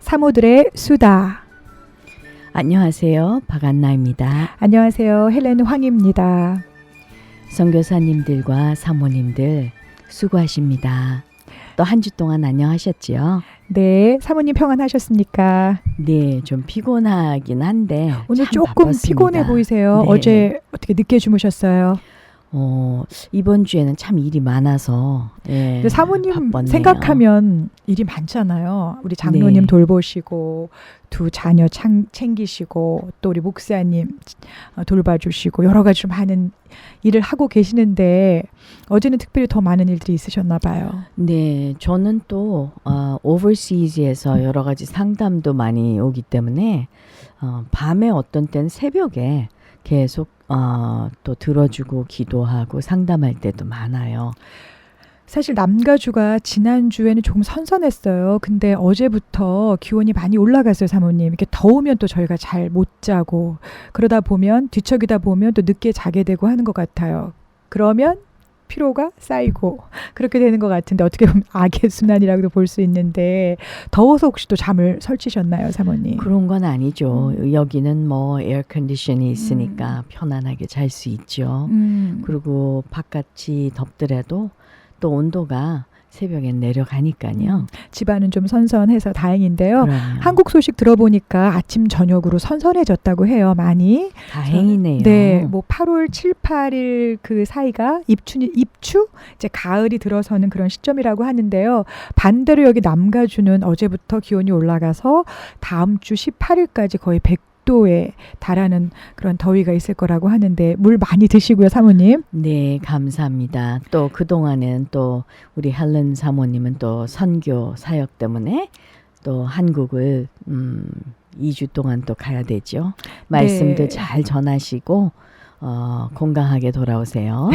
사모들의 수다. 안녕하세요. 박안나입니다. 안녕하세요. 헬렌 황입니다. 선교사님들과 사모님들 수고하십니다. 또 한 주 동안 안녕하셨지요? 네, 사모님 평안하셨습니까? 네, 좀 피곤하긴 한데 오늘 참 조금 바빴습니다. 피곤해 보이세요. 네. 어제 어떻게 늦게 주무셨어요? 이번 주에는 참 일이 많아서 근데 사모님 바빴네요. 생각하면 일이 많잖아요. 우리 장로님 네. 돌보시고 두 자녀 챙기시고 또 우리 목사님 돌봐주시고 여러 가지 좀 많은 일을 하고 계시는데 어제는 특별히 더 많은 일들이 있으셨나 봐요. 네, 저는 또 오버시즈에서 여러 가지 상담도 많이 오기 때문에 밤에 어떤 때는 새벽에 계속 또 들어주고 기도하고 상담할 때도 많아요. 사실 남가주가 지난주에는 조금 선선했어요. 근데 어제부터 기온이 많이 올라갔어요, 사모님. 이렇게 더우면 또 저희가 잘 못 자고 그러다 보면 뒤척이다 보면 또 늦게 자게 되고 하는 것 같아요. 그러면 피로가 쌓이고 그렇게 되는 것 같은데 어떻게 보면 악의 순환이라고도 볼 수 있는데 더워서 혹시 또 잠을 설치셨나요, 사모님? 그런 건 아니죠. 여기는 뭐 에어컨디션이 있으니까 편안하게 잘 수 있죠. 그리고 바깥이 덥더라도 또 온도가 새벽엔 내려가니까요. 집안은 좀 선선해서 다행인데요. 그럼요. 한국 소식 들어보니까 아침 저녁으로 선선해졌다고 해요. 많이. 다행이네요. 네, 뭐 8월 7, 8일 그 사이가 입추 이제 가을이 들어서는 그런 시점이라고 하는데요. 반대로 여기 남가주는 어제부터 기온이 올라가서 다음 주 18일까지 거의 100도에 달하는 그런 더위가 있을 거라고 하는데 물 많이 드시고요, 사모님. 네, 감사합니다. 또 그동안은 또 우리 헬렌 사모님은 또 선교 사역 때문에 또 한국을 2주 동안 또 가야 되죠. 말씀도 네. 잘 전하시고 건강하게 돌아오세요.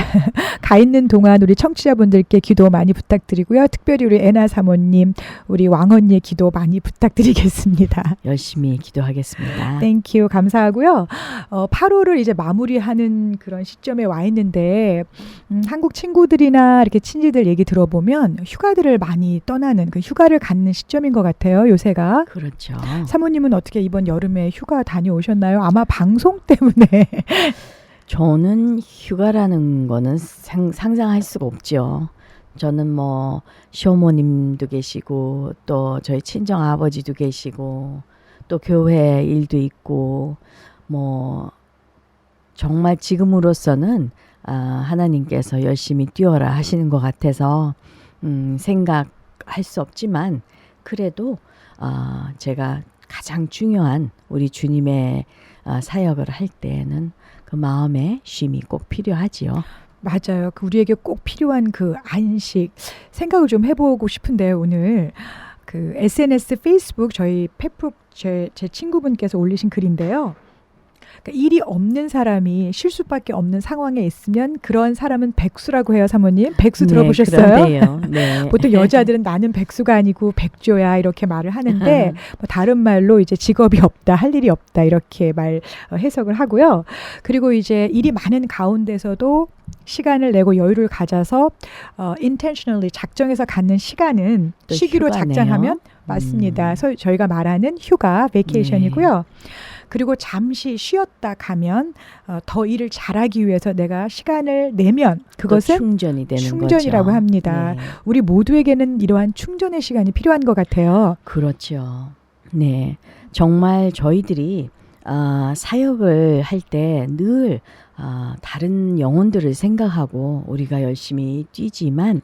가 있는 동안 우리 청취자분들께 기도 많이 부탁드리고요. 특별히 우리 애나 사모님, 우리 왕언니의 기도 많이 부탁드리겠습니다. 열심히 기도하겠습니다. 땡큐 감사하고요. 8월을 이제 마무리하는 그런 시점에 와 있는데 한국 친구들이나 이렇게 친지들 얘기 들어보면 휴가들을 많이 떠나는 그 휴가를 갖는 시점인 것 같아요. 요새가. 그렇죠. 사모님은 어떻게 이번 여름에 휴가 다녀오셨나요? 아마 방송 때문에. 저는 휴가라는 거는 상상할 수가 없죠. 저는 뭐 시어머님도 계시고 또 저희 친정 아버지도 계시고 또 교회 일도 있고 뭐 정말 지금으로서는 하나님께서 열심히 뛰어라 하시는 것 같아서 생각할 수 없지만 그래도 제가 가장 중요한 우리 주님의 사역을 할 때에는 그 마음에 쉼이 꼭 필요하지요. 맞아요. 그 우리에게 꼭 필요한 그 안식 생각을 좀 해보고 싶은데요. 오늘 그 SNS, 페이스북 저희 페북 제 친구분께서 올리신 글인데요. 그러니까 일이 없는 사람이 쉴 수밖에 없는 상황에 있으면 그런 사람은 백수라고 해요, 사모님. 백수 들어보셨어요? 그런데요. 네. 보통 여자들은 나는 백수가 아니고 백조야 이렇게 말을 하는데 뭐 다른 말로 이제 직업이 없다, 할 일이 없다 이렇게 해석을 하고요. 그리고 이제 일이 많은 가운데서도 시간을 내고 여유를 가져서 intentionally 작정해서 갖는 시간은 또 시기로 휴가네요. 작정하면 맞습니다. 저희가 말하는 휴가, 베케이션이고요. 그리고 잠시 쉬었다 가면 더 일을 잘하기 위해서 내가 시간을 내면 그것은 충전이 되는 충전이라고 거죠. 합니다. 네. 우리 모두에게는 이러한 충전의 시간이 필요한 것 같아요. 그렇죠. 네, 정말 저희들이 사역을 할 때 늘 다른 영혼들을 생각하고 우리가 열심히 뛰지만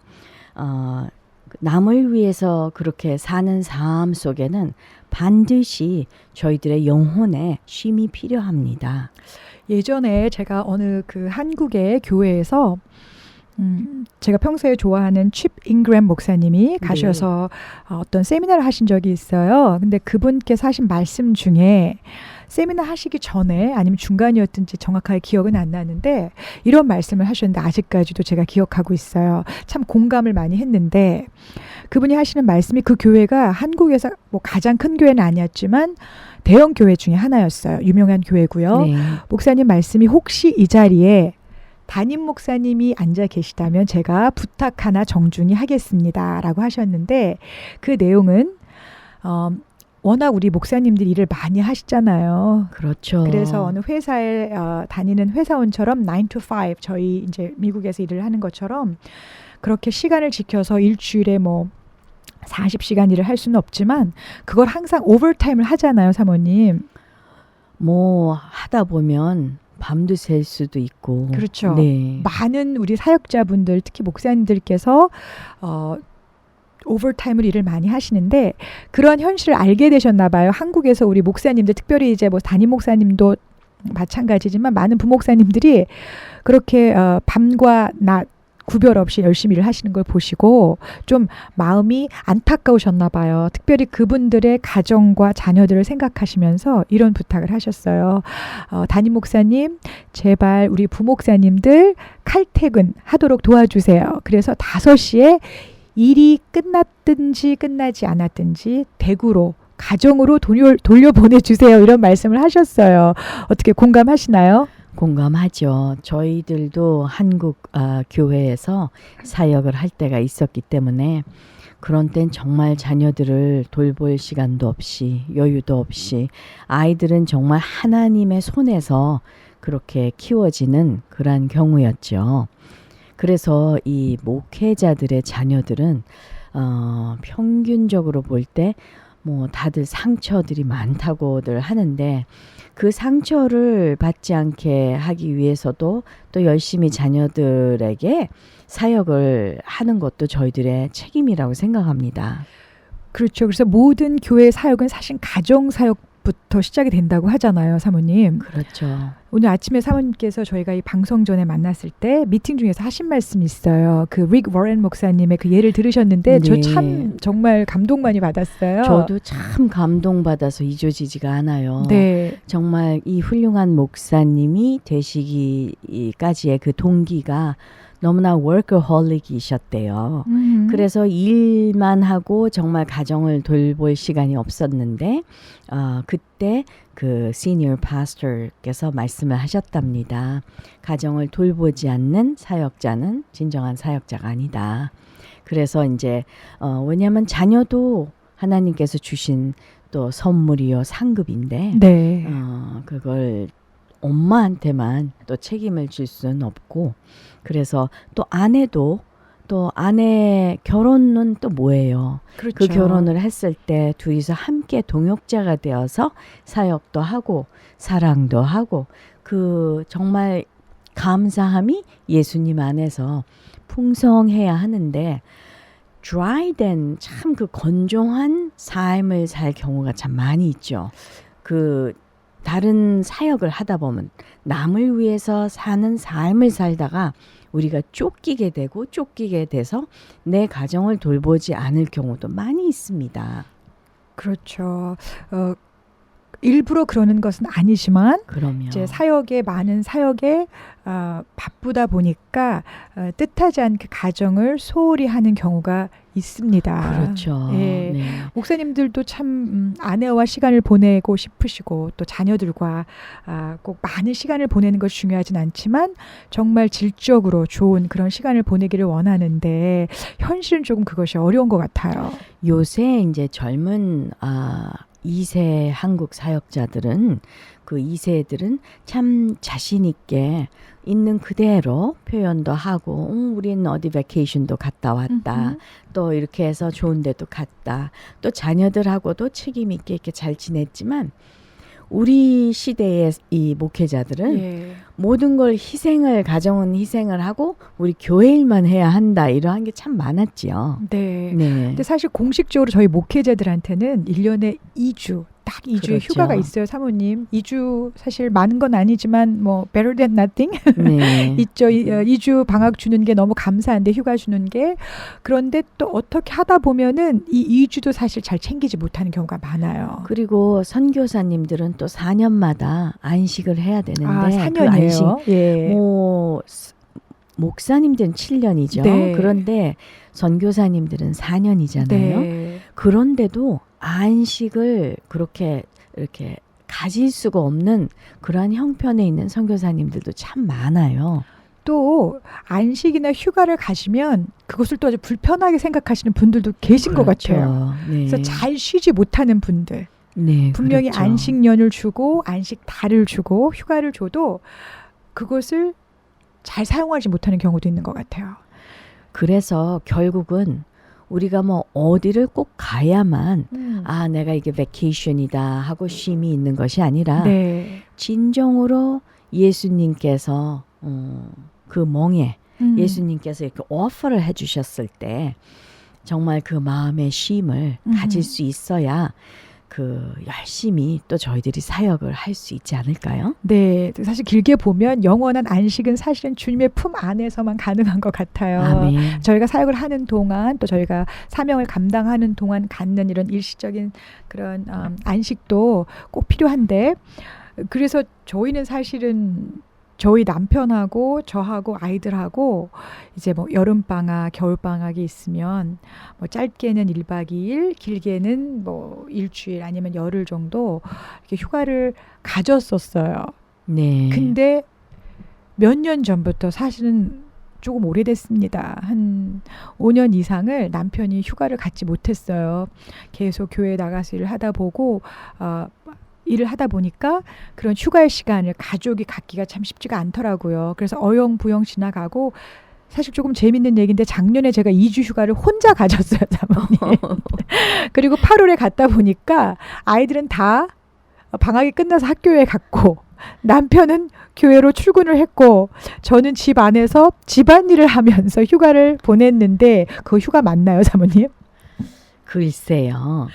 남을 위해서 그렇게 사는 삶 속에는 반드시 저희들의 영혼에 쉼이 필요합니다. 예전에 제가 어느 그 한국의 교회에서 제가 평소에 좋아하는 칩 잉그램 목사님이 가셔서 어떤 세미나를 하신 적이 있어요. 근데 그분께서 하신 말씀 중에 세미나 하시기 전에 아니면 중간이었든지 정확하게 기억은 안 나는데 이런 말씀을 하셨는데 아직까지도 제가 기억하고 있어요. 참 공감을 많이 했는데 그분이 하시는 말씀이 그 교회가 한국에서 뭐 가장 큰 교회는 아니었지만 대형 교회 중에 하나였어요. 유명한 교회고요. 네. 목사님 말씀이 혹시 이 자리에 담임 목사님이 앉아 계시다면 제가 부탁 하나 정중히 하겠습니다. 라고 하셨는데 그 내용은 워낙 우리 목사님들이 일을 많이 하시잖아요. 그렇죠. 그래서 어느 회사에 다니는 회사원처럼 9 to 5 저희 이제 미국에서 일을 하는 것처럼 그렇게 시간을 지켜서 일주일에 뭐 40시간 일을 할 수는 없지만 그걸 항상 오버타임을 하잖아요, 사모님. 뭐 하다 보면 밤도 샐 수도 있고. 그렇죠. 네. 많은 우리 사역자분들, 특히 목사님들께서 오버타임을 일을 많이 하시는데 그런 현실을 알게 되셨나 봐요. 한국에서 우리 목사님들, 특별히 이제 뭐 담임 목사님도 마찬가지지만 많은 부목사님들이 그렇게 밤과 낮 구별 없이 열심히 일을 하시는 걸 보시고 좀 마음이 안타까우셨나 봐요. 특별히 그분들의 가정과 자녀들을 생각하시면서 이런 부탁을 하셨어요. 담임 목사님, 제발 우리 부목사님들 칼퇴근 하도록 도와주세요. 그래서 5시에 일이 끝났든지 끝나지 않았든지 대구로 가정으로 돌려보내주세요. 이런 말씀을 하셨어요. 어떻게 공감하시나요? 공감하죠. 저희들도 한국 교회에서 사역을 할 때가 있었기 때문에 그런 땐 정말 자녀들을 돌볼 시간도 없이 여유도 없이 아이들은 정말 하나님의 손에서 그렇게 키워지는 그러한 경우였죠. 그래서 이 목회자들의 자녀들은 평균적으로 볼 때 뭐 다들 상처들이 많다고들 하는데 그 상처를 받지 않게 하기 위해서도 또 열심히 자녀들에게 사역을 하는 것도 저희들의 책임이라고 생각합니다. 그렇죠. 그래서 모든 교회 사역은 사실 가정 사역부터 시작이 된다고 하잖아요, 사모님. 그렇죠. 오늘 아침에 사모님께서 저희가 이 방송 전에 만났을 때 미팅 중에서 하신 말씀이 있어요. 그 릭 워렌 목사님의 그 예를 들으셨는데 네. 저 참 정말 감동 많이 받았어요. 저도 참 감동받아서 잊어지지가 않아요. 네. 정말 이 훌륭한 목사님이 되시기까지의 그 동기가 너무나 워커홀릭이셨대요. 그래서 일만 하고 정말 가정을 돌볼 시간이 없었는데 그때 그 시니어 파스터께서 말씀을 하셨답니다. 가정을 돌보지 않는 사역자는 진정한 사역자가 아니다. 그래서 이제 왜냐하면 자녀도 하나님께서 주신 또 선물이요 상급인데 네. 그걸 엄마한테만 또 책임을 질 수는 없고 그래서 또 아내도 또 아내 결혼은 또 뭐예요? 그렇죠. 그 결혼을 했을 때 둘이서 함께 동역자가 되어서 사역도 하고 사랑도 하고 그 정말 감사함이 예수님 안에서 풍성해야 하는데 드라이된 참 그 건조한 삶을 살 경우가 참 많이 있죠. 그 다른 사역을 하다 보면 남을 위해서 사는 삶을 살다가 우리가 쫓기게 돼서 내 가정을 돌보지 않을 경우도 많이 있습니다. 그렇죠. 일부러 그러는 것은 아니지만 그럼요. 이제 많은 사역에 바쁘다 보니까 뜻하지 않게 가정을 소홀히 하는 경우가 있습니다. 그렇죠. 예. 네. 목사님들도 참 아내와 시간을 보내고 싶으시고 또 자녀들과 꼭 많은 시간을 보내는 것이 중요하진 않지만 정말 질적으로 좋은 그런 시간을 보내기를 원하는데 현실은 조금 그것이 어려운 것 같아요. 요새 이제 젊은 2세 한국 사역자들은 그 2세들은 참 자신 있게 있는 그대로 표현도 하고 우리는 어디 베케이션도 갔다 왔다. 또 이렇게 해서 좋은 데도 갔다. 또 자녀들하고도 책임 있게 이렇게 잘 지냈지만 우리 시대의 이 목회자들은 예. 모든 걸 가정은 희생을 하고 우리 교회 일만 해야 한다. 이러한 게 참 많았지요. 네. 네. 근데 사실 공식적으로 저희 목회자들한테는 1년에 2주, 딱 2주의 그렇죠. 휴가가 있어요, 사모님. 2주 사실 많은 건 아니지만 뭐 better than nothing 네. 있죠. 2주 방학 주는 게 너무 감사한데 휴가 주는 게. 그런데 또 어떻게 하다 보면은 이 2주도 사실 잘 챙기지 못하는 경우가 많아요. 그리고 선교사님들은 또 4년마다 안식을 해야 되는데 그 4년이에요. 안식 예. 뭐 목사님들은 7년이죠. 네. 그런데 선교사님들은 4년이잖아요. 네. 그런데도 안식을 그렇게 이렇게 가질 수가 없는 그러한 형편에 있는 선교사님들도 참 많아요. 또 안식이나 휴가를 가시면 그것을 또 아주 불편하게 생각하시는 분들도 계신 것 같아요. 네. 그래서 잘 쉬지 못하는 분들. 네, 분명히 그렇죠. 안식년을 주고 안식달을 주고 휴가를 줘도 그것을 잘 사용하지 못하는 경우도 있는 것 같아요. 그래서 결국은 우리가 뭐 어디를 꼭 가야만 아 내가 이게 베케이션이다 하고 쉼이 있는 것이 아니라 네. 진정으로 예수님께서 그 멍에 예수님께서 이렇게 오퍼를 해주셨을 때 정말 그 마음의 쉼을 가질 수 있어야 그 열심히 또 저희들이 사역을 할 수 있지 않을까요? 네, 사실 길게 보면 영원한 안식은 사실은 주님의 품 안에서만 가능한 것 같아요. 아멘. 저희가 사역을 하는 동안 또 저희가 사명을 감당하는 동안 갖는 이런 일시적인 그런 안식도 꼭 필요한데 그래서 저희는 사실은 저희 남편하고 저하고 아이들하고 이제 뭐 여름방학, 겨울방학이 있으면 뭐 짧게는 1박 2일, 길게는 뭐 일주일 아니면 열흘 정도 이렇게 휴가를 가졌었어요. 네. 근데 몇 년 전부터 사실은 조금 오래됐습니다. 한 5년 이상을 남편이 휴가를 갖지 못했어요. 계속 교회에 나가서 일을 하다 보고 일을 하다 보니까 그런 휴가의 시간을 가족이 갖기가 참 쉽지가 않더라고요. 그래서 어영부영 지나가고 사실 조금 재밌는 얘기인데 작년에 제가 2주 휴가를 혼자 가졌어요, 사모님. 그리고 8월에 갔다 보니까 아이들은 다 방학이 끝나서 학교에 갔고 남편은 교회로 출근을 했고 저는 집 안에서 집안일을 하면서 휴가를 보냈는데 그 휴가 맞나요, 사모님? 글쎄요.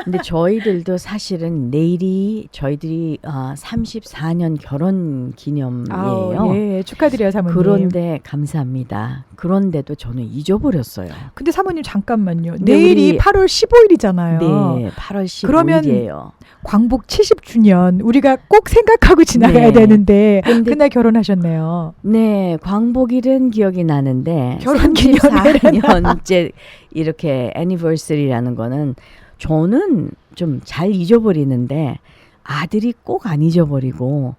근데 저희들도 사실은 내일이 저희들이 34년 결혼 기념이에요. 예, 축하드려요, 사모님. 그런데 감사합니다. 그런데도 저는 잊어버렸어요. 근데 사모님 잠깐만요. 근데 내일이 우리- 8월 15일이잖아요. 네, 8월 15일이에요. 그러면 광복 70주년 우리가 꼭 생각하고 지나가야 네. 되는데 근데- 그날 결혼하셨네요. 네, 광복일은 기억이 나는데 결혼 기념일은 34년째 이렇게 애니버서리라는 거는 저는 좀 잘 잊어버리는데 아들이 꼭 안 잊어버리고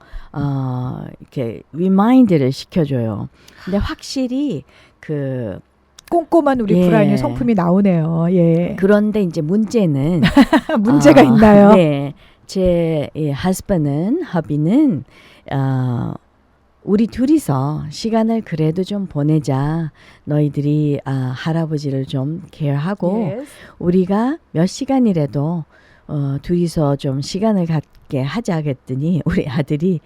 이렇게 리마인드를 시켜줘요. 근데 확실히 그 꼼꼼한 우리 예. 브라이언의 성품이 나오네요. 예. 그런데 이제 문제는 문제가 있나요? 네, 제 허비는 우리 둘이서 시간을 그래도 좀 보내자. 너희들이 할아버지를 좀 케어하고 Yes. 우리가 몇 시간이라도 둘이서 좀 시간을 갖게 하자 했더니 우리 아들이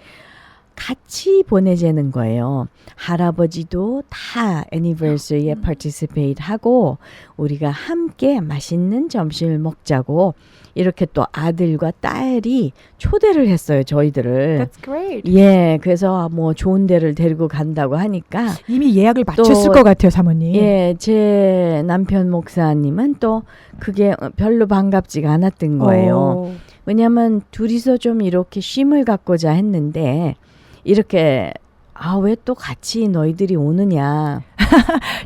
같이 보내자는 거예요. 할아버지도 다 애니버서리에 participate 하고 우리가 함께 맛있는 점심을 먹자고 이렇게 또 아들과 딸이 초대를 했어요, 저희들을. That's great. 예, 그래서 뭐 좋은 데를 데리고 간다고 하니까 이미 예약을 마쳤을 것 같아요, 사모님. 예, 제 남편 목사님은 또 그게 별로 반갑지가 않았던 거예요. 왜냐하면 둘이서 좀 이렇게 쉼을 갖고자 했는데 이렇게 왜 또 같이 너희들이 오느냐.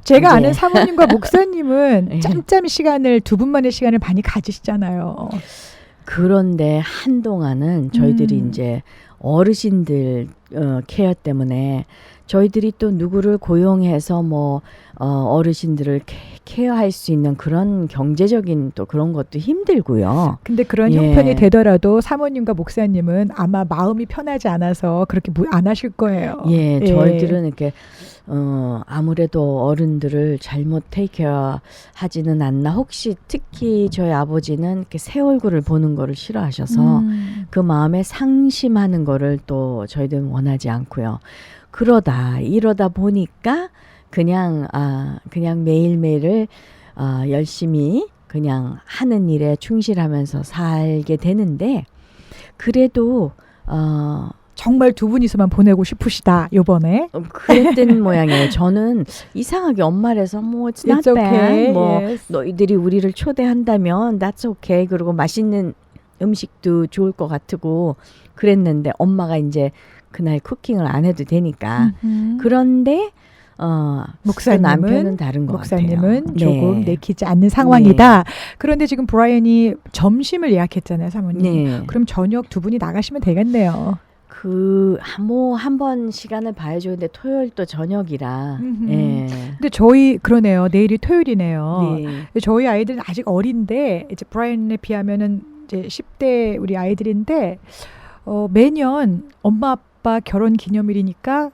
제가 네. 아는 사모님과 목사님은 네. 짬짬이 시간을 두 분만의 시간을 많이 가지시잖아요. 그런데 한동안은 저희들이 이제 어르신들 케어 때문에 저희들이 또 누구를 고용해서 뭐 어르신들을 케어할 수 있는 그런 경제적인 또 그런 것도 힘들고요. 근데 그런 예. 형편이 되더라도 사모님과 목사님은 아마 마음이 편하지 않아서 그렇게 안 하실 거예요. 예, 저희들은 이렇게 아무래도 어른들을 잘못 테이크케어 하지는 않나. 혹시 특히 저희 아버지는 이렇게 새 얼굴을 보는 거를 싫어하셔서 그 마음에 상심하는 거를 또 저희들은 원하지 않고요. 이러다 보니까 그냥 매일매일을 열심히 그냥 하는 일에 충실하면서 살게 되는데 그래도 정말 두 분이서만 보내고 싶으시다, 요번에. 그랬던 모양이에요. 저는 이상하게 엄마라서 뭐 it's not It's bad. okay. 뭐 Yes. 너희들이 우리를 초대한다면 that's okay. 그리고 맛있는 음식도 좋을 것 같고 그랬는데 엄마가 이제 그날 쿠킹을 안 해도 되니까 그런데 또 남편은 다른 것 목사님은 같아요. 조금 네. 내키지 않는 상황이다. 그런데 지금 브라이언이 점심을 예약했잖아요, 사모님. 네. 그럼 저녁 두 분이 나가시면 되겠네요. 뭐 한 번 시간을 봐야죠. 근데 토요일 또 저녁이라. 음흠. 예. 근데 저희 그러네요. 내일이 토요일이네요. 네. 근데 저희 아이들은 아직 어린데 이제 브라이언에 비하면은 이제 10대 우리 아이들인데 매년 엄마 아빠 결혼 기념일이니까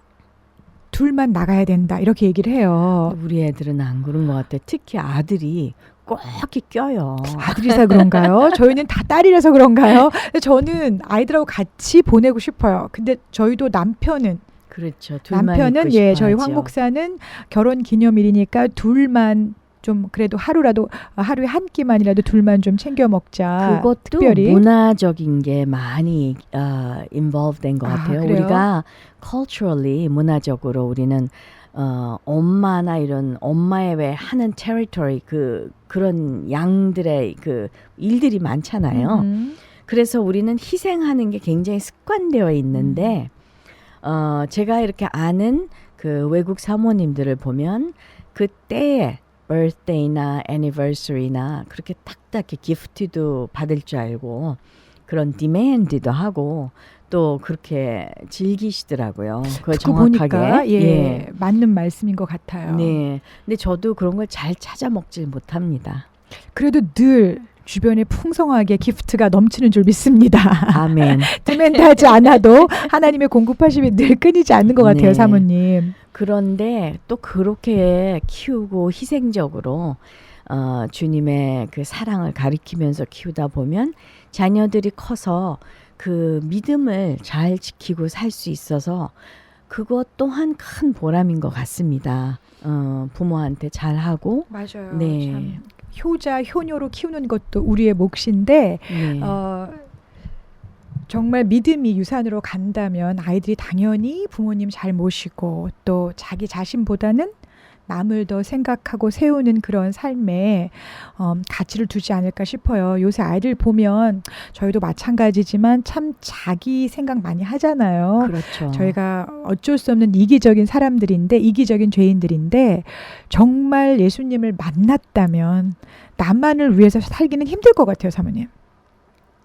둘만 나가야 된다 이렇게 얘기를 해요. 우리 애들은 안 그런 것 같아. 특히 아들이 꼭 이렇게 껴요. 아들이라 그런가요? 저희는 다 딸이라서 그런가요? 근데 저는 아이들하고 같이 보내고 싶어요. 근데 저희도 남편은 그렇죠. 둘만 남편은 있고 예, 싶어 저희 하죠. 황 목사는 결혼 기념일이니까 둘만 좀 그래도 하루에 한 끼만이라도 둘만 좀 챙겨 먹자. 그것도 특별히 문화적인 게 많이 involved 된 것 아, 같아요. 그래요? 우리가 culturally 문화적으로 우리는 엄마나 이런 엄마의 왜 하는 territory 그런 양들의 그 일들이 많잖아요. 그래서 우리는 희생하는 게 굉장히 습관되어 있는데 제가 이렇게 아는 그 외국 사모님들을 보면 그때에 birthday나 anniversary나 그렇게 딱딱 기프트도 받을 줄 알고 그런 demand도 하고 또 그렇게 즐기시더라고요. 그걸 듣고 정확하게. 보니까 예, 맞는 말씀인 것 같아요. 네. 근데 저도 그런 걸 잘 찾아 먹질 못합니다. 그래도 늘 주변에 풍성하게 기프트가 넘치는 줄 믿습니다. 아멘. 디맨드하지 않아도 하나님의 공급하심이 늘 끊이지 않는 것 같아요, 네. 사모님. 그런데 또 그렇게 키우고 희생적으로 주님의 그 사랑을 가리키면서 키우다 보면 자녀들이 커서 그 믿음을 잘 지키고 살 수 있어서 그것 또한 큰 보람인 것 같습니다. 부모한테 잘하고. 맞아요. 네. 참 효자 효녀로 키우는 것도 우리의 몫인데 네. 정말 믿음이 유산으로 간다면 아이들이 당연히 부모님 잘 모시고 또 자기 자신보다는 남을 더 생각하고 세우는 그런 삶에 가치를 두지 않을까 싶어요. 요새 아이들 보면 저희도 마찬가지지만 참 자기 생각 많이 하잖아요. 그렇죠. 저희가 어쩔 수 없는 이기적인 사람들인데 이기적인 죄인들인데 정말 예수님을 만났다면 나만을 위해서 살기는 힘들 것 같아요, 사모님.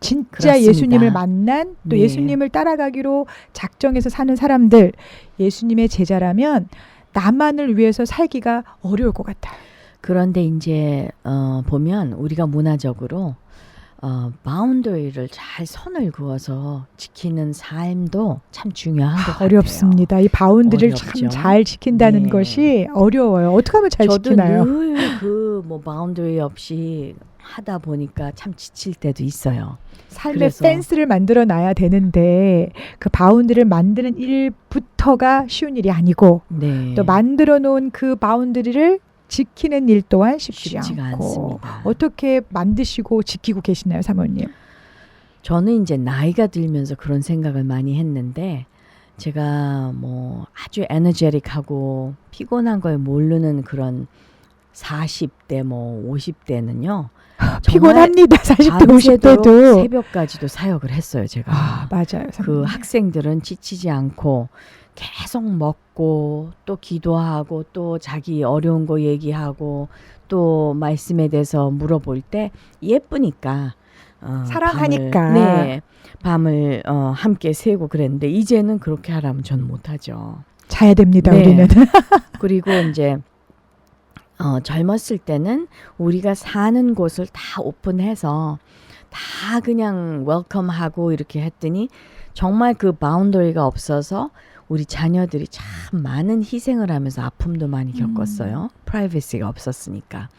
진짜 그렇습니다. 예수님을 만난 또 네. 예수님을 따라가기로 작정해서 사는 사람들 예수님의 제자라면 나만을 위해서 살기가 어려울 것 같아요. 그런데 이제 보면 우리가 문화적으로 바운더리를 잘 선을 그어서 지키는 삶도 참 중요한 것 같아요. 어렵습니다. 이 바운드리를 참 어렵죠. 잘 지킨다는 네. 것이 어려워요. 어떻게 하면 잘 저도 지키나요? 늘 그 뭐 바운더리 없이 하다 보니까 참 지칠 때도 있어요. 삶의 그래서- 펜스를 만들어 놔야 되는데 그 바운드리를 만드는 일부터가 쉬운 일이 아니고 네. 또 만들어 놓은 그 바운드리를 지키는 일 또한 쉽지 쉽지가 않고 않습니다. 어떻게 만드시고 지키고 계시나요, 사모님? 저는 이제 나이가 들면서 그런 생각을 많이 했는데 제가 뭐 아주 에너제틱하고 피곤한 걸 모르는 그런 40대 뭐 50대는요. 피곤합니다. 40대, 밤새도록 50대도. 새벽까지도 사역을 했어요, 제가. 아, 맞아요. 그 사모님. 학생들은 지치지 않고 계속 먹고 또 기도하고 또 자기 어려운 거 얘기하고 또 말씀에 대해서 물어볼 때 예쁘니까 사랑하니까. 밤을 함께 새고 그랬는데 이제는 그렇게 하라면 전 못하죠. 자야 됩니다, 네. 우리는. 그리고 이제 젊었을 때는 우리가 사는 곳을 다 오픈해서 다 그냥 웰컴하고 이렇게 했더니 정말 그 바운더리가 없어서 우리 자녀들이 참 많은 희생을 하면서 아픔도 많이 겪었어요. 프라이버시가 없었으니까.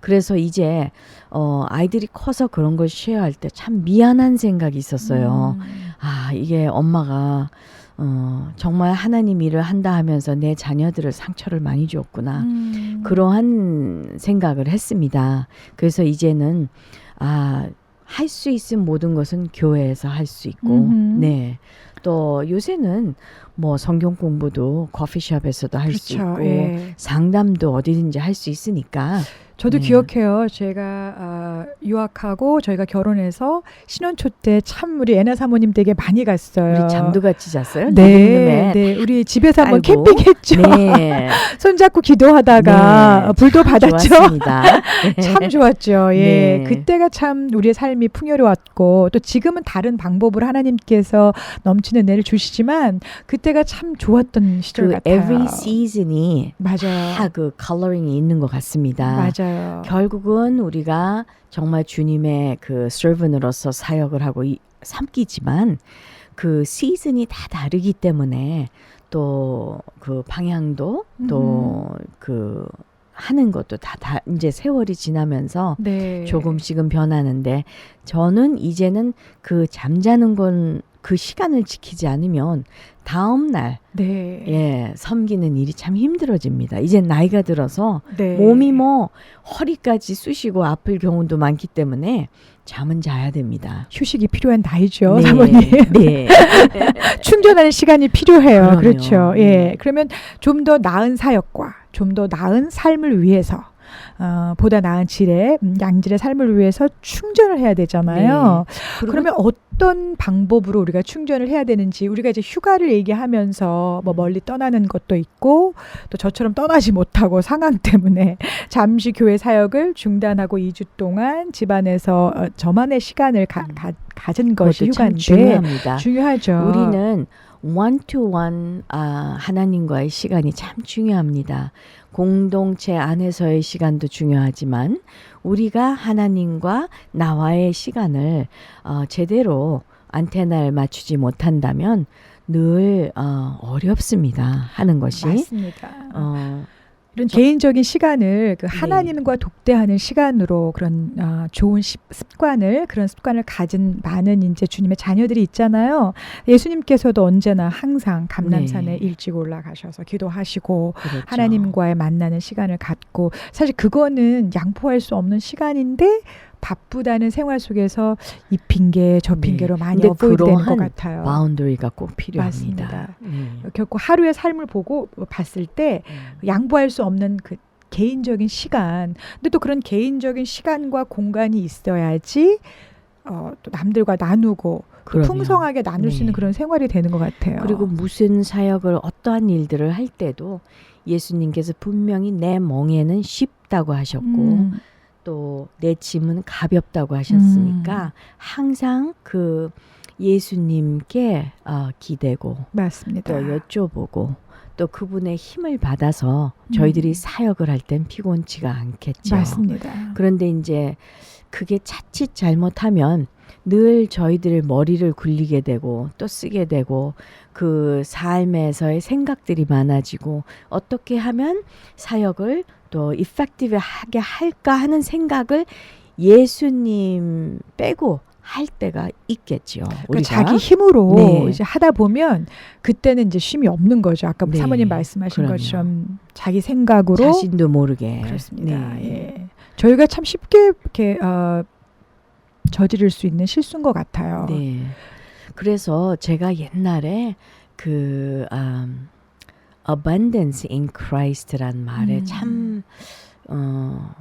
그래서 이제 아이들이 커서 그런 걸 쉐어할 때 참 미안한 생각이 있었어요. 아, 이게 엄마가 정말 하나님 일을 한다 하면서 내 자녀들을 상처를 많이 줬구나. 그러한 생각을 했습니다. 그래서 이제는 할 수 있는 모든 것은 교회에서 할 수 있고, 음흠. 네. 또 요새는 뭐 성경 공부도 커피숍에서도 할 수 그렇죠. 있고 예. 상담도 어디든지 할 수 있으니까 저도 네. 기억해요. 제가 유학하고 저희가 결혼해서 신혼초 때 참 우리 애나 사모님 댁에 많이 갔어요. 우리 잠도 같이 잤어요. 네, 네, 우리 집에서 한번 깔고. 캠핑했죠. 네. 손잡고 기도하다가 네, 불도 참 받았죠. 좋았습니다. 참 좋았죠. 예, 네. 그때가 참 우리의 삶이 풍요로웠고 또 지금은 다른 방법으로 하나님께서 넘치는 애를 주시지만 그때가 참 좋았던 시절 그 같아요. every season이 맞아요. 다 그 컬러링이 있는 것 같습니다. 맞아요. 결국은 우리가 정말 주님의 그 servant으로서 사역을 하고 삼기지만 그 시즌이 다 다르기 때문에 또 그 방향도 또 그 하는 것도 다 이제 세월이 지나면서 네. 조금씩은 변하는데 저는 이제는 그 잠자는 건 그 시간을 지키지 않으면 다음 날 네. 예, 섬기는 일이 참 힘들어집니다. 이제 나이가 들어서 네. 몸이 뭐 허리까지 쑤시고 아플 경우도 많기 때문에 잠은 자야 됩니다. 휴식이 필요한 나이죠, 네, 사모님. 네. 충전하는 시간이 필요해요. 그럼요. 그렇죠. 예. 그러면 좀 더 나은 사역과 좀 더 나은 삶을 위해서 보다 나은 질의 양질의 삶을 위해서 충전을 해야 되잖아요. 그리고 그러면 어떤 방법으로 우리가 충전을 해야 되는지 우리가 이제 휴가를 얘기하면서 뭐 멀리 떠나는 것도 있고 또 저처럼 떠나지 못하고 상황 때문에 잠시 교회 사역을 중단하고 2주 동안 집안에서 저만의 시간을 가진 것이 그것도 참 휴가인데 중요합니다. 중요하죠. 우리는 one to one 하나님과의 시간이 참 중요합니다. 공동체 안에서의 시간도 중요하지만 우리가 하나님과 나와의 시간을 제대로 안테나를 맞추지 못한다면 늘 어렵습니다. 하는 것이. 맞습니다. 이런 저- 개인적인 시간을 그 네. 하나님과 독대하는 시간으로 그런 좋은 그런 습관을 가진 많은 이제 주님의 자녀들이 있잖아요. 예수님께서도 언제나 항상 감람산에 네. 일찍 올라가셔서 기도하시고 그렇죠. 하나님과의 만나는 시간을 갖고 사실 그거는 양보할 수 없는 시간인데 바쁘다는 생활 속에서 이 핑계 저 네. 핑계로 많이 근데 어보이드 되는 것 그러한 같아요. 바운더리가 꼭 필요합니다. 맞습니다. 네. 결코 하루의 삶을 보고 봤을 때 양보할 수 없는 그 개인적인 시간. 근데 또 그런 개인적인 시간과 공간이 있어야지 또 남들과 나누고 또 그럼요. 풍성하게 나눌 수 있는 네. 그런 생활이 되는 것 같아요. 그리고 무슨 사역을 어떠한 일들을 할 때도 예수님께서 분명히 내 멍에는 쉽다고 하셨고 또 내 짐은 가볍다고 하셨으니까 항상 그 예수님께 기대고 맞습니다. 또 여쭤보고 또 그분의 힘을 받아서 저희들이 사역을 할 땐 피곤치가 않겠죠. 맞습니다. 그런데 이제 그게 자칫 잘못하면 늘 저희들 머리를 굴리게 되고 또 쓰게 되고 그 삶에서의 생각들이 많아지고 어떻게 하면 사역을 또 이펙티브하게 할까 하는 생각을 예수님 빼고 할 때가 있겠죠. 그러니까 우리가 자기 힘으로 네. 이제 하다 보면 그때는 이제 쉼이 없는 거죠. 아까 네. 사모님 말씀하신 그럼요. 것처럼 자기 생각으로 자신도 모르게 그렇습니다. 네. 예. 저희가 참 쉽게 이렇게 저지를 수 있는 실수인 것 같아요. 네. 그래서 제가 옛날에 그 abundance in Christ란 말에 참 와,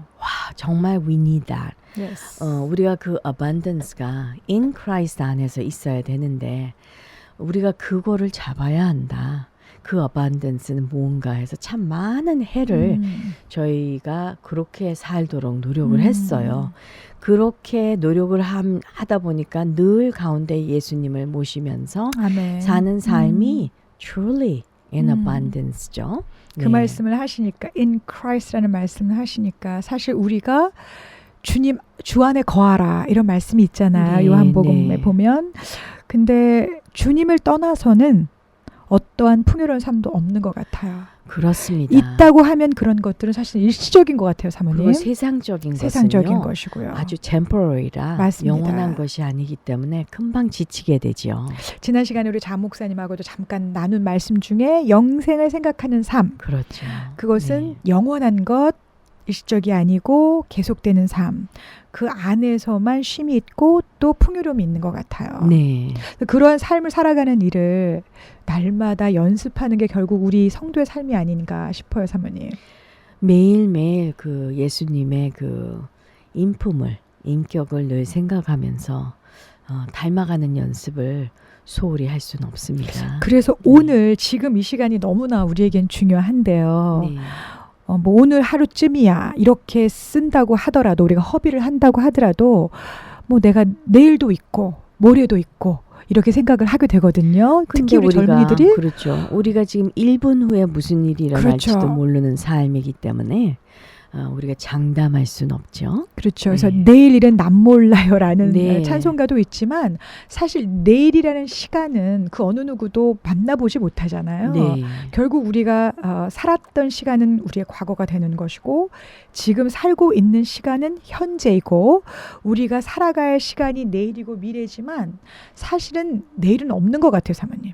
정말 we need that. Yes. 우리가 그 abundance가 in Christ 안에서 있어야 되는데 우리가 그거를 잡아야 한다. 그 abundance는 뭔가 해서 참 많은 해를 저희가 그렇게 살도록 노력을 했어요. 그렇게 노력을 하다 보니까 늘 가운데 예수님을 모시면서 아멘. 사는 삶이 truly in abundance죠. 그 네. 말씀을 하시니까 in Christ라는 말씀을 하시니까 사실 우리가 주님 주 안에 거하라 이런 말씀이 있잖아요. 네, 요한복음에 네. 보면 근데 주님을 떠나서는 어떠한 풍요로운 삶도 없는 것 같아요. 그렇습니다. 있다고 하면 그런 것들은 사실 일시적인 것 같아요, 사모님. 그리고 세상적인 세상적인 것은요. 것이고요. 아주 temporary라 맞습니다. 영원한 것이 아니기 때문에 금방 지치게 되죠. 지난 시간에 우리 장 목사님하고도 잠깐 나눈 말씀 중에 영생을 생각하는 삶. 그렇죠. 그것은 네. 영원한 것, 일시적이 아니고 계속되는 삶. 그 안에서만 쉼이 있고 또 풍요로움이 있는 것 같아요. 네. 그러한 삶을 살아가는 일을 날마다 연습하는 게 결국 우리 성도의 삶이 아닌가 싶어요, 사모님. 매일매일 그 예수님의 그 인격을 늘 생각하면서 닮아가는 연습을 소홀히 할 수는 없습니다. 그래서 오늘 지금 이 시간이 너무나 우리에겐 중요한데요. 네. 뭐 오늘 하루쯤이야 이렇게 쓴다고 하더라도 우리가 허비를 한다고 하더라도 뭐 내가 내일도 있고 모레도 있고 이렇게 생각을 하게 되거든요. 특히 우리 젊은이들이 그렇죠. 우리가 지금 1분 후에 무슨 일이 일어날지도 그렇죠. 모르는 삶이기 때문에 우리가 장담할 수는 없죠. 그렇죠. 그래서 네. 내일 일은 남 몰라요라는 네. 찬송가도 있지만 사실 내일이라는 시간은 그 어느 누구도 만나보지 못하잖아요. 네. 결국 우리가 살았던 시간은 우리의 과거가 되는 것이고 지금 살고 있는 시간은 현재이고 우리가 살아갈 시간이 내일이고 미래지만 사실은 내일은 없는 것 같아요, 사모님.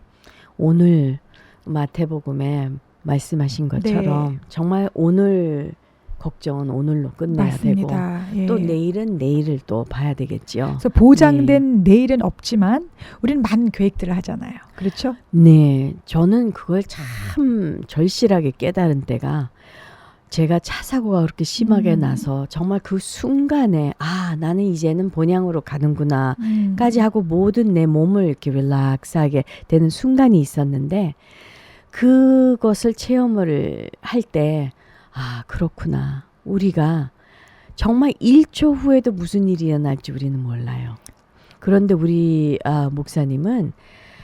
오늘 마태복음에 말씀하신 것처럼 정말 오늘 걱정은 오늘로 끝내야 맞습니다. 되고 또 내일은 내일을 또 봐야 되겠죠. 그래서 보장된 내일은 없지만 우리는 많은 계획들을 하잖아요. 그렇죠? 네, 저는 그걸 참 절실하게 깨달은 때가 제가 차 사고가 그렇게 심하게 나서 정말 그 순간에 나는 이제는 본향으로 가는구나 까지 하고 모든 내 몸을 이렇게 릴렉스하게 되는 순간이 있었는데 그것을 체험을 할 때 그렇구나. 우리가 정말 1초 후에도 무슨 일이 일어날지 우리는 몰라요. 그런데 우리 목사님은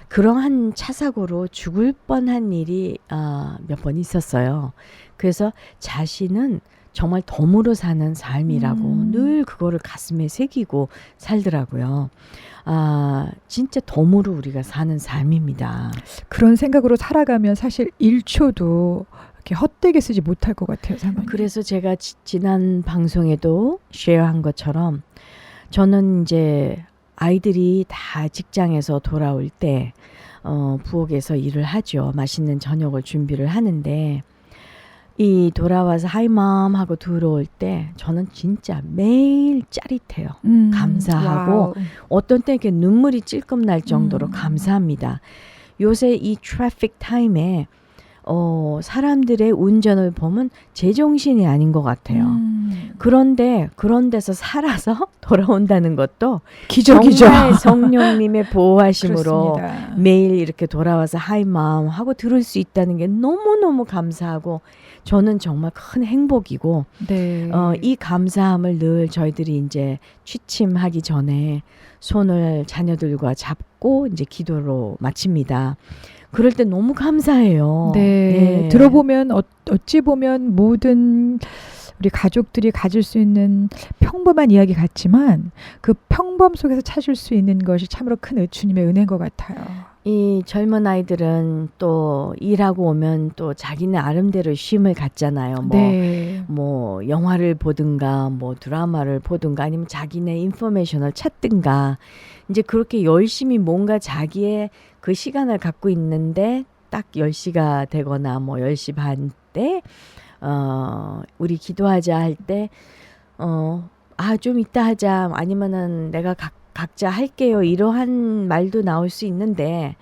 그러한 차 사고로 죽을 뻔한 일이 몇 번 있었어요. 그래서 자신은 정말 덤으로 사는 삶이라고 늘 그거를 가슴에 새기고 살더라고요. 진짜 덤으로 우리가 사는 삶입니다. 그런 생각으로 살아가면 사실 1초도 이렇게 헛되게 쓰지 못할 것 같아요, 사모님. 그래서 제가 지난 방송에도 쉐어한 것처럼 저는 이제 아이들이 다 직장에서 돌아올 때 부엌에서 일을 하죠. 맛있는 저녁을 준비를 하는데 이 돌아와서 하이맘 하고 들어올 때 저는 진짜 매일 짜릿해요. 감사하고 와우. 어떤 때 이렇게 눈물이 찔끔 날 정도로 감사합니다. 요새 이 트래픽 타임에 사람들의 운전을 보면 제정신이 아닌 것 같아요. 그런데 그런 데서 살아서 돌아온다는 것도 기적이죠. 정말 성령님의 보호하심으로 그렇습니다. 매일 이렇게 돌아와서 하이맘 하고 들을 수 있다는 게 너무너무 감사하고 저는 정말 큰 행복이고 네. 이 감사함을 늘 저희들이 이제 취침하기 전에 손을 자녀들과 잡고 이제 기도로 마칩니다. 그럴 때 너무 감사해요. 네. 들어보면 어찌 보면 모든 우리 가족들이 가질 수 있는 평범한 이야기 같지만 그 평범 속에서 찾을 수 있는 것이 참으로 큰 주님의 은혜인 것 같아요. 이 젊은 아이들은 또 일하고 오면 또 자기네 나름대로 쉼을 갖잖아요. 뭐 영화를 보든가 뭐 드라마를 보든가 아니면 자기네 인포메이션을 찾든가 이제 그렇게 열심히 뭔가 자기의 그 시간을 갖고 있는데 딱 10시가 되거나 뭐 10시 반 때 우리 기도하자 할 때 좀 이따 하자 아니면은 내가 각자 할게요 이러한 말도 나올 수 있는데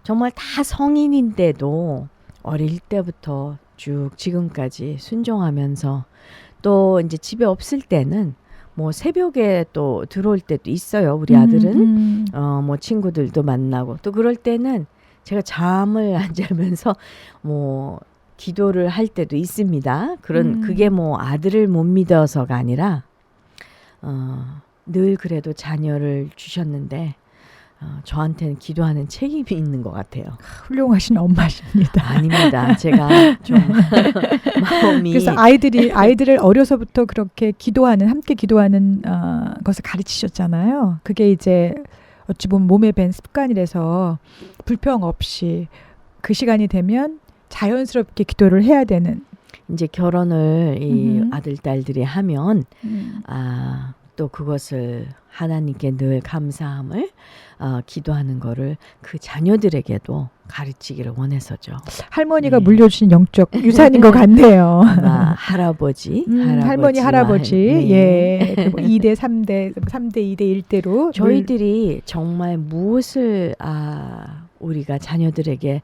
정말 다 성인인데도 어릴 때부터 쭉 지금까지 순종하면서 또 이제 집에 없을 때는 뭐 새벽에 또 들어올 때도 있어요. 우리 아들은 뭐 친구들도 만나고 또 그럴 때는 제가 잠을 안 자면서 뭐 기도를 할 때도 있습니다. 그게 뭐 아들을 못 믿어서가 아니라 늘 그래도 자녀를 주셨는데 저한테는 기도하는 책임이 있는 것 같아요. 훌륭하신 엄마십니다. 아닙니다. 제가 좀 마음이 그래서 아이들을 어려서부터 그렇게 함께 기도하는 것을 가르치셨잖아요. 그게 이제 어찌 보면 몸에 밴 습관이라서 불평 없이 그 시간이 되면 자연스럽게 기도를 해야 되는. 이제 결혼을 이 아들 딸들이 하면 또 그것을 하나님께 늘 감사함을 기도하는 거를 그 자녀들에게도 가르치기를 원해서죠. 할머니가 물려주신 영적 유산인 것 같네요. 아마 할아버지, 할머니, 할아버지, 네. 2대, 3대, 3대, 2대, 1대로 저희들이 정말 무엇을 우리가 자녀들에게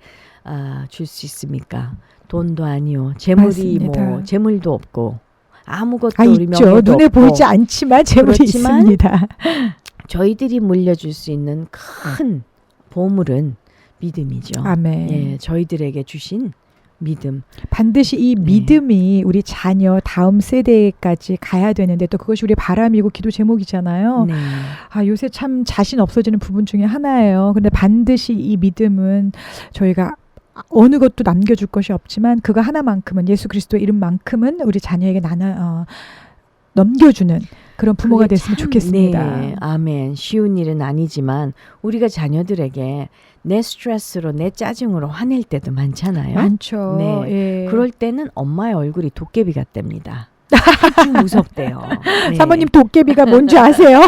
줄 수 있습니까? 돈도 아니요. 재물이 맞습니다. 뭐 재물도 없고 아무것도 아, 우리 있죠. 명예도 눈에 없고 보이지 않지만 재물이 그렇지만 있습니다. 저희들이 물려줄 수 있는 큰 보물은 믿음이죠. 아멘. 예, 저희들에게 주신 믿음. 반드시 이 네. 믿음이 우리 자녀 다음 세대까지 가야 되는데 또 그것이 우리 바람이고 기도 제목이잖아요. 네. 아, 요새 참 자신 없어지는 부분 중에 하나예요. 근데 반드시 이 믿음은 저희가 어느 것도 남겨줄 것이 없지만 그거 하나만큼은 예수 그리스도의 이름만큼은 우리 자녀에게 넘겨주는 그런 부모가 그게 됐으면 참, 좋겠습니다. 네, 아멘. 쉬운 일은 아니지만 우리가 자녀들에게 내 스트레스로 내 짜증으로 화낼 때도 많잖아요. 많죠. 네. 예. 그럴 때는 엄마의 얼굴이 도깨비 같답니다. 아주 무섭대요. 네. 사모님 도깨비가 뭔지 아세요?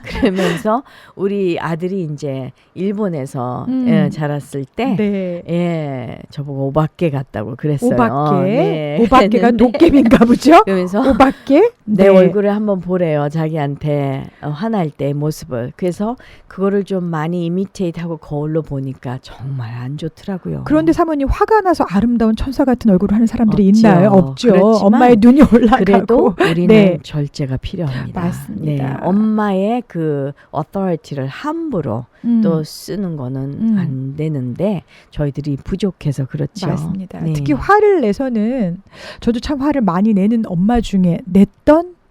그러면서 우리 아들이 이제 일본에서 자랐을 때 네. 예, 저보고 오밖에 같다고 그랬어요. 오밖에. 네. 오밖에가 그랬는데 도깨비인가 보죠? 그러면서 오밖에? 내 네. 얼굴을 한번 보래요. 자기한테 화날 때 모습을. 그래서 그거를 좀 많이 이미테이트하고 거울로 보니까 정말 안 좋더라고요. 그런데 사모님 화가 나서 아름다운 천사 같은 얼굴을 하는 사람들이 없죠. 있나요? 없죠. 그렇지만 엄마의 눈이 올라가고. 그래도 우리는 네. 절제가 필요합니다. 맞습니다. 네, 엄마의 그 authority를 함부로 또 쓰는 거는 안 되는데 저희들이 부족해서 그렇죠. 맞습니다. 네. 특히 화를 내서는 저도 참 화를 많이 내는 엄마 중에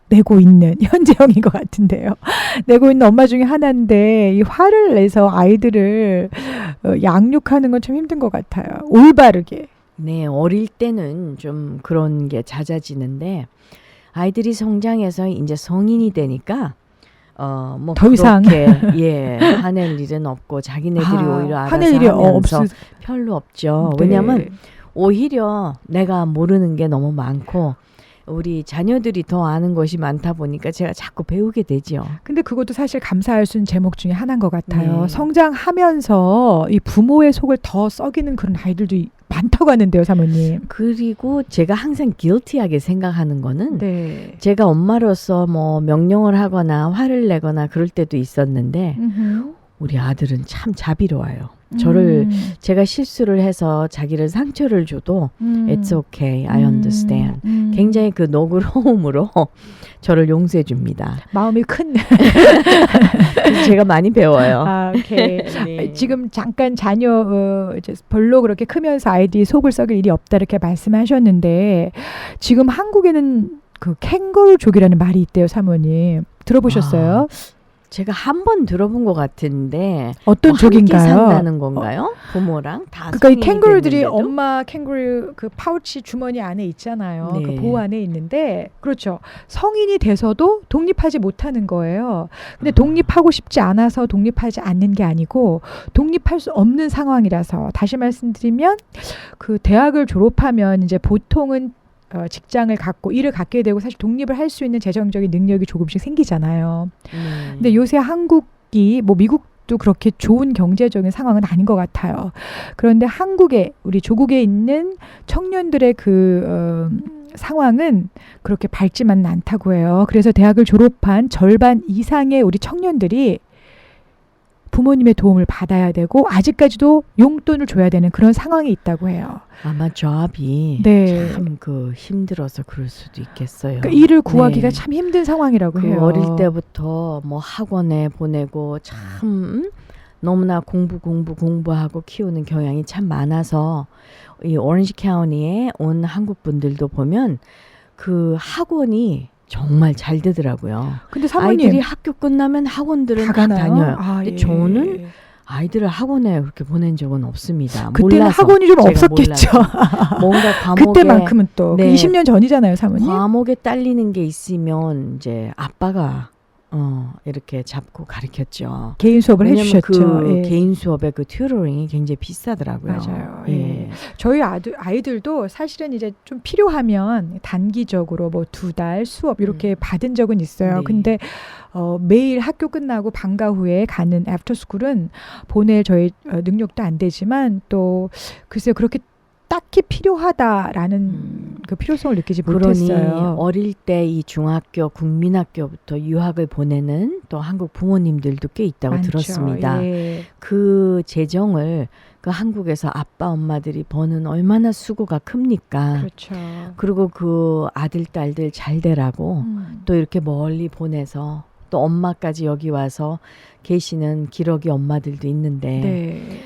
내고 있는 현재형인 것 같은데요. 내고 있는 엄마 중에 하나인데 이 화를 내서 아이들을 양육하는 건 참 힘든 것 같아요. 올바르게. 네, 어릴 때는 좀 그런 게 잦아지는데 아이들이 성장해서 이제 성인이 되니까 뭐 더 이상 예, 화낼 일은 없고 자기네들이 오히려 알아서 화낼 일이 하면서 없을 별로 없죠. 네. 왜냐하면 오히려 내가 모르는 게 너무 많고 우리 자녀들이 더 아는 것이 많다 보니까 제가 자꾸 배우게 되죠. 근데 그것도 사실 감사할 수 있는 제목 중에 하나인 것 같아요. 네. 성장하면서 이 부모의 속을 더 썩이는 그런 아이들도 많다고 하는데요, 사모님. 그리고 제가 항상 guilty하게 생각하는 거는 네. 제가 엄마로서 뭐 명령을 하거나 화를 내거나 그럴 때도 있었는데 우리 아들은 참 자비로워요. 저를 제가 실수를 해서 자기를 상처를 줘도 It's okay, I understand. 굉장히 그 너그러움으로 저를 용서해 줍니다. 마음이 큰. 그래서 제가 많이 배워요. 아, 오케이. 네. 지금 잠깐 자녀 이제 별로 그렇게 크면서 아이들이 속을 썩일 일이 없다 이렇게 말씀하셨는데 지금 한국에는 그 캥거루족이라는 말이 있대요, 사모님. 들어보셨어요? 제가 한 번 들어본 것 같은데 어떤 뭐 족인가요? 함께 산다는 건가요? 부모랑 다 그러니까 이 성인이 캥거루들이 됐는데도? 엄마 캥거루 그 파우치 주머니 안에 있잖아요. 네. 그 보호 안에 있는데 그렇죠. 성인이 돼서도 독립하지 못하는 거예요. 근데 독립하고 싶지 않아서 독립하지 않는 게 아니고 독립할 수 없는 상황이라서 다시 말씀드리면 그 대학을 졸업하면 이제 보통은 직장을 갖고 일을 갖게 되고 사실 독립을 할 수 있는 재정적인 능력이 조금씩 생기잖아요. 근데 요새 한국이 뭐 미국도 그렇게 좋은 경제적인 상황은 아닌 것 같아요. 그런데 한국에 우리 조국에 있는 청년들의 그 상황은 그렇게 밝지만은 않다고 해요. 그래서 대학을 졸업한 절반 이상의 우리 청년들이 부모님의 도움을 받아야 되고 아직까지도 용돈을 줘야 되는 그런 상황이 있다고 해요. 아마 조합이 네. 참 그 힘들어서 그럴 수도 있겠어요. 그러니까 일을 구하기가 네. 참 힘든 상황이라고 그 해요. 어릴 때부터 뭐 학원에 보내고 참 너무나 공부하고 키우는 경향이 참 많아서 이 오렌지 카운티에 온 한국 분들도 보면 그 학원이 정말 잘 되더라고요. 근데 사모님 아이들이 학교 끝나면 학원들은 다 다 가나요? 다녀요. 아, 근데 예. 저는 아이들을 학원에 그렇게 보낸 적은 없습니다. 그때는 몰라서, 학원이 좀 제가 없었겠죠. 몰라서. 뭔가 과목에 그때만큼은 또 네. 20년 전이잖아요, 사모님. 과목에 딸리는 게 있으면 이제 아빠가 이렇게 잡고 가르쳤죠. 개인 수업을 왜냐면 해주셨죠. 그 예. 개인 수업의 그 튜터링이 굉장히 비싸더라고요. 맞아요. 예. 저희 아이들도 사실은 이제 좀 필요하면 단기적으로 뭐 2달 수업 이렇게 받은 적은 있어요. 네. 근데 매일 학교 끝나고 방과 후에 가는 애프터스쿨은 보낼 저희 능력도 안 되지만 또 글쎄요 그렇게 딱히 필요하다라는 그 필요성을 느끼지 그러니 못했어요. 어릴 때 이 중학교, 국민학교부터 유학을 보내는 또 한국 부모님들도 꽤 있다고 많죠. 들었습니다. 예. 그 재정을 그 한국에서 아빠 엄마들이 버는 얼마나 수고가 큽니까? 그렇죠. 그리고 그 아들 딸들 잘 되라고 또 이렇게 멀리 보내서 또 엄마까지 여기 와서 계시는 기러기 엄마들도 있는데 네.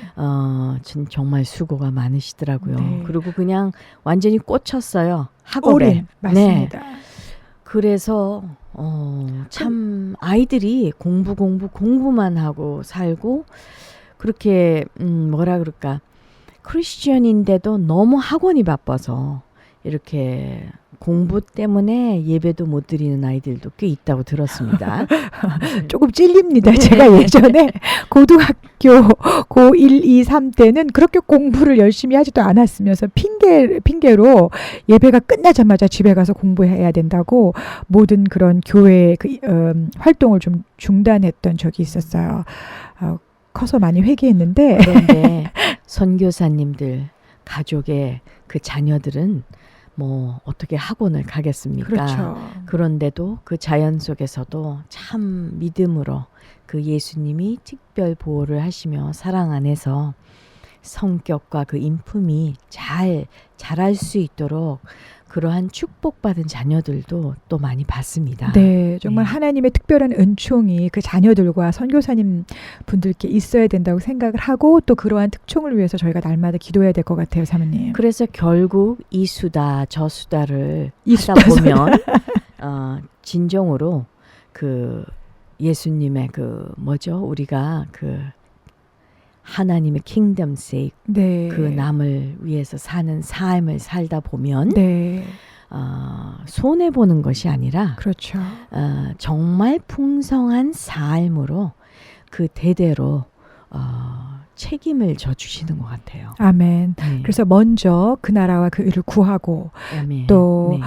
정말 수고가 많으시더라고요. 네. 그리고 그냥 완전히 꽂혔어요. 학업에. 올인 맞습니다. 네. 그래서 참 아이들이 공부만 하고 살고 그렇게 뭐라 그럴까 크리스천인데도 너무 학원이 바빠서 이렇게 공부 때문에 예배도 못 드리는 아이들도 꽤 있다고 들었습니다. 조금 찔립니다. 제가 예전에 고등학교 고1, 2, 3 때는 그렇게 공부를 열심히 하지도 않았으면서 핑계로 예배가 끝나자마자 집에 가서 공부해야 된다고 모든 그런 교회 활동을 좀 중단했던 적이 있었어요. 커서 많이 회개했는데 그런데 선교사님들 가족의 그 자녀들은 뭐 어떻게 학원을 가겠습니까? 그렇죠. 그런데도 그 자연 속에서도 참 믿음으로 그 예수님이 특별 보호를 하시며 사랑 안에서 성격과 그 인품이 잘 자랄 수 있도록 그러한 축복받은 자녀들도 또 많이 봤습니다. 네, 정말 네. 하나님의 특별한 은총이 그 자녀들과 선교사님 분들께 있어야 된다고 생각을 하고 또 그러한 특총을 위해서 저희가 날마다 기도해야 될 것 같아요, 사모님. 그래서 결국 이 수다 저 수다를 이 하다 수다, 보면 진정으로 그 예수님의 그 뭐죠? 우리가 그 하나님의 킹덤 sake 네. 그 남을 위해서 사는 삶을 살다 보면 네, 손해 보는 것이 아니라 그렇죠. 정말 풍성한 삶으로 그 대대로 책임을 져주시는 것 같아요. 아멘. 네. 그래서 먼저 그 나라와 그 의를 구하고 아멘. 또 네.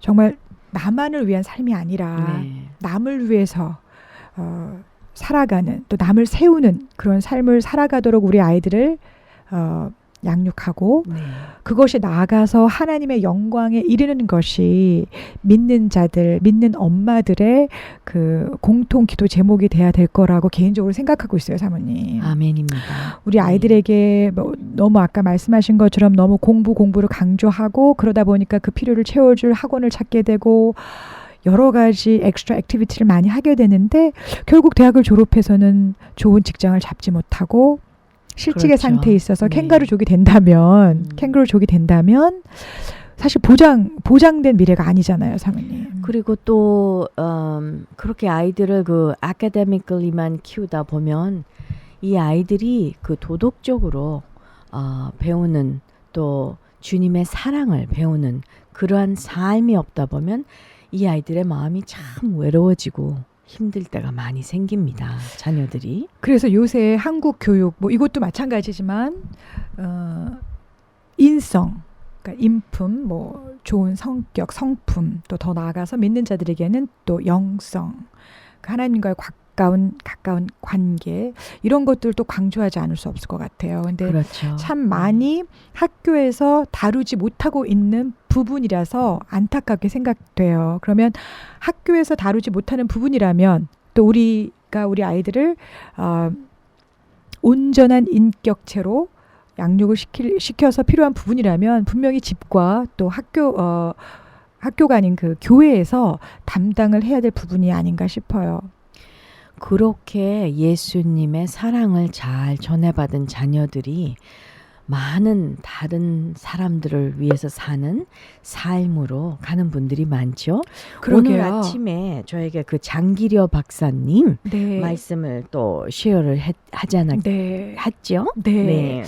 정말 나만을 위한 삶이 아니라 네. 남을 위해서 살아가는 또 남을 세우는 그런 삶을 살아가도록 우리 아이들을 양육하고 네. 그것이 나아가서 하나님의 영광에 이르는 것이 믿는 자들, 믿는 엄마들의 그 공통 기도 제목이 돼야 될 거라고 개인적으로 생각하고 있어요, 사모님. 아멘입니다. 우리 아이들에게 뭐 너무 아까 말씀하신 것처럼 너무 공부를 강조하고 그러다 보니까 그 필요를 채워줄 학원을 찾게 되고 여러 가지 엑스트라 액티비티를 많이 하게 되는데 결국 대학을 졸업해서는 좋은 직장을 잡지 못하고 실직의 그렇죠. 상태에 있어서 네. 캥거루족이 된다면 사실 보장된 미래가 아니잖아요, 사모님. 그리고 또 그렇게 아이들을 그 아카데미컬리만 키우다 보면 이 아이들이 그 도덕적으로 배우는 또 주님의 사랑을 배우는 그러한 삶이 없다 보면 이 아이들의 마음이 참 외로워지고 힘들 때가 많이 생깁니다. 자녀들이. 그래서 요새 한국 교육 뭐 이것도 마찬가지지만 인성, 그러니까 인품, 뭐 좋은 성격, 성품 또 더 나아가서 믿는 자들에게는 또 영성, 하나님과의 가까운 관계 이런 것들도 강조하지 않을 수 없을 것 같아요. 근데 그렇죠. 참 많이 학교에서 다루지 못하고 있는 부분이라서 안타깝게 생각돼요. 그러면 학교에서 다루지 못하는 부분이라면 또 우리가 우리 아이들을 온전한 인격체로 양육을 시켜서 필요한 부분이라면 분명히 집과 또 학교가 아닌 그 교회에서 담당을 해야 될 부분이 아닌가 싶어요. 그렇게 예수님의 사랑을 잘 전해받은 자녀들이 많은 다른 사람들을 위해서 사는 삶으로 가는 분들이 많죠. 그러게요. 오늘 아침에 저에게 그 장기려 박사님 네. 말씀을 또 쉐어를 네. 했죠. 네.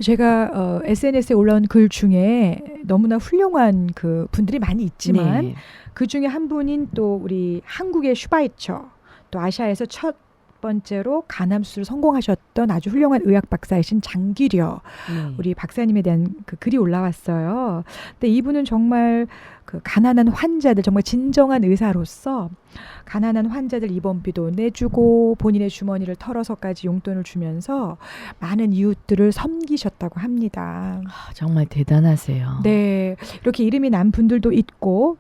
제가 SNS에 올라온 글 중에 너무나 훌륭한 그 분들이 많이 있지만 네. 그 중에 한 분인 또 우리 한국의 슈바이처 또 아시아에서 첫 번째로 간암수를 성공하셨던 아주 훌륭한 의학 박사이신 장기려 네. 우리 박사님에 대한 그 글이 올라왔어요. 근데 이분은 정말 그 가난한 환자들 정말 진정한 의사로서 가난한 환자들 입원비도 내주고 본인의 주머니를 털어서까지 용돈을 주면서 많은 이웃들을 섬기셨다고 합니다. 정말 대단하세요. 네, 이렇게 이름이 난 분들도 있고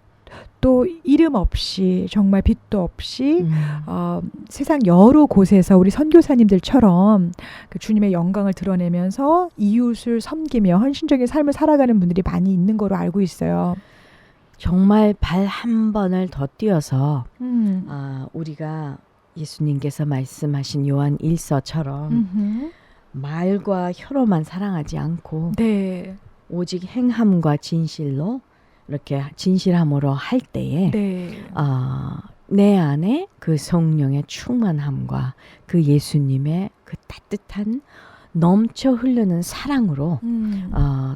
또 이름 없이 정말 빚도 없이 세상 여러 곳에서 우리 선교사님들처럼 그 주님의 영광을 드러내면서 이웃을 섬기며 헌신적인 삶을 살아가는 분들이 많이 있는 거로 알고 있어요. 정말 발 한 번을 더 띄어서 우리가 예수님께서 말씀하신 요한 1서처럼 말과 혀로만 사랑하지 않고 네, 오직 행함과 진실로 이렇게 진실함으로 할 때에 네, 내 안에 그 성령의 충만함과 그 예수님의 그 따뜻한 넘쳐 흐르는 사랑으로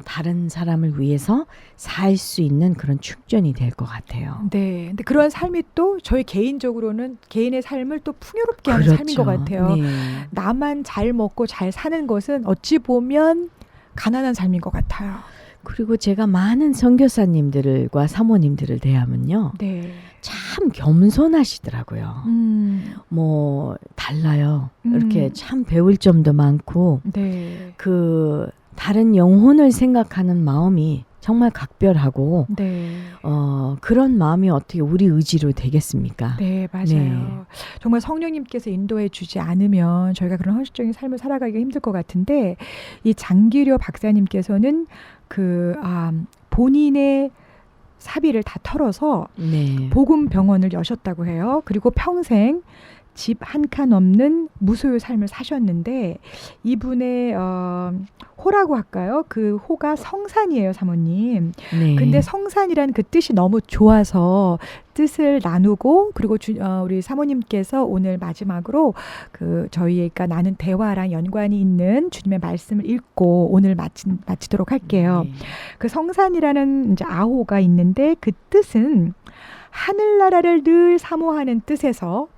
다른 사람을 위해서 살 수 있는 그런 충전이 될 것 같아요. 네. 근데 그런 삶이 또 저희 개인적으로는 개인의 삶을 또 풍요롭게 하는 그렇죠. 삶인 것 같아요. 네. 나만 잘 먹고 잘 사는 것은 어찌 보면 가난한 삶인 것 같아요. 그리고 제가 많은 선교사님들과 사모님들을 대하면요. 네. 참 겸손하시더라고요. 뭐 달라요. 이렇게 참 배울 점도 많고 네. 그 다른 영혼을 생각하는 마음이 정말 각별하고 네. 그런 마음이 어떻게 우리 의지로 되겠습니까? 네, 맞아요. 네. 정말 성령님께서 인도해 주지 않으면 저희가 그런 헌신적인 삶을 살아가기가 힘들 것 같은데 이 장기료 박사님께서는 본인의 사비를 다 털어서 네. 복음 병원을 여셨다고 해요. 그리고 평생 집 한 칸 없는 무소유 삶을 사셨는데 이분의 호라고 할까요? 그 호가 성산이에요, 사모님. 네. 근데 성산이란 그 뜻이 너무 좋아서 뜻을 나누고 그리고 우리 사모님께서 오늘 마지막으로 그 저희가 나눈 대화랑 연관이 있는 주님의 말씀을 읽고 오늘 마치도록 할게요. 네. 그 성산이라는 이제 아호가 있는데 그 뜻은 하늘나라를 늘 사모하는 뜻에서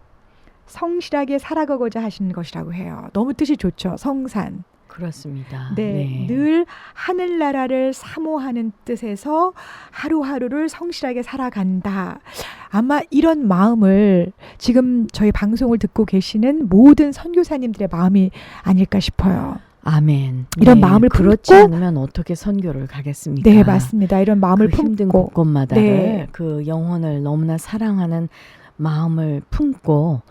성실하게 살아가고자 하시는 것이라고 해요. 너무 뜻이 좋죠. 성산. 그렇습니다. 네, 늘 하늘나라를 사모하는 뜻에서 하루하루를 성실하게 살아간다. 아마 이런 마음을 지금 저희 방송을 듣고 계시는 모든 선교사님들의 마음이 아닐까 싶어요. 아멘. 이런 마음을 그렇지 품고 않으면 어떻게 선교를 가겠습니까? 네, 맞습니다. 이런 마음을 그 힘든 품고 곳곳마다를 네. 그 영혼을 너무나 사랑하는 마음을 품고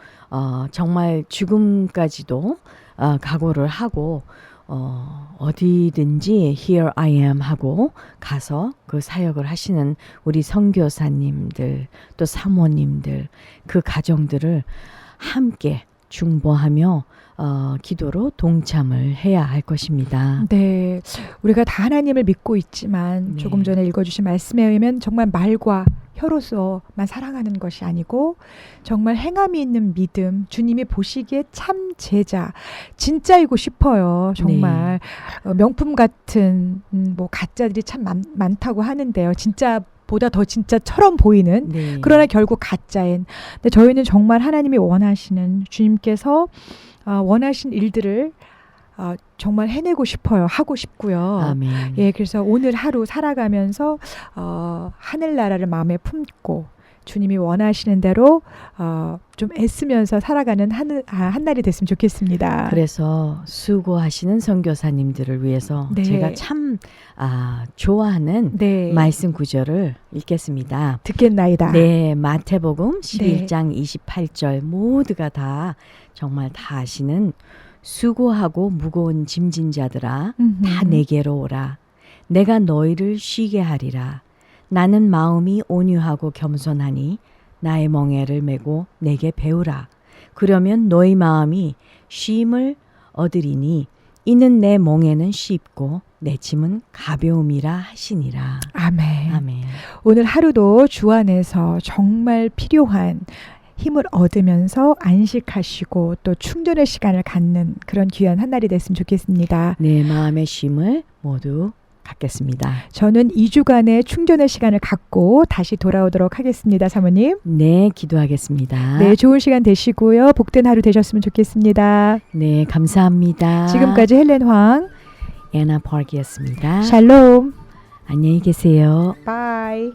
정말 죽음까지도 각오를 하고 어디든지 Here I am 하고 가서 그 사역을 하시는 우리 선교사님들 또 사모님들 그 가정들을 함께 중보하며 기도로 동참을 해야 할 것입니다. 네, 우리가 다 하나님을 믿고 있지만 네. 조금 전에 읽어주신 말씀에 의하면 정말 말과 혀로서만 사랑하는 것이 아니고 정말 행함이 있는 믿음, 주님이 보시기에 참 제자, 진짜이고 싶어요. 정말 명품 같은 뭐 가짜들이 참 많다고 하는데요. 진짜 보다 더 진짜처럼 보이는 네. 그러나 결국 가짜인. 근데 저희는 정말 하나님이 원하시는 주님께서 원하신 일들을 정말 해내고 싶어요. 하고 싶고요. 아멘. 예, 그래서 오늘 하루 살아가면서 하늘나라를 마음에 품고 주님이 원하시는 대로 좀 애쓰면서 살아가는 한 날이 됐으면 좋겠습니다. 그래서 수고하시는 선교사님들을 위해서 네. 제가 참 좋아하는 네, 말씀 구절을 읽겠습니다. 듣겠나이다. 네, 마태복음 11장 28절 모두가 다 정말 다 아시는 수고하고 무거운 짐진 자들아 다 내게로 오라. 내가 너희를 쉬게 하리라. 나는 마음이 온유하고 겸손하니 나의 멍에를 메고 내게 배우라. 그러면 너희 마음이 쉼을 얻으리니 이는 내 멍에는 쉽고 내 짐은 가벼움이라 하시니라. 아멘. 아멘. 오늘 하루도 주 안에서 정말 필요한 힘을 얻으면서 안식하시고 또 충전의 시간을 갖는 그런 귀한 한 날이 됐으면 좋겠습니다. 내 마음의 쉼을 모두 갖겠습니다. 저는 2주간의 충전의 시간을 갖고 다시 돌아오도록 하겠습니다. 사모님. 네, 기도하겠습니다. 네, 좋은 시간 되시고요. 복된 하루 되셨으면 좋겠습니다. 네, 감사합니다. 지금까지 헬렌 황, 애나 파크였습니다. 샬롬. 안녕히 계세요. 바이.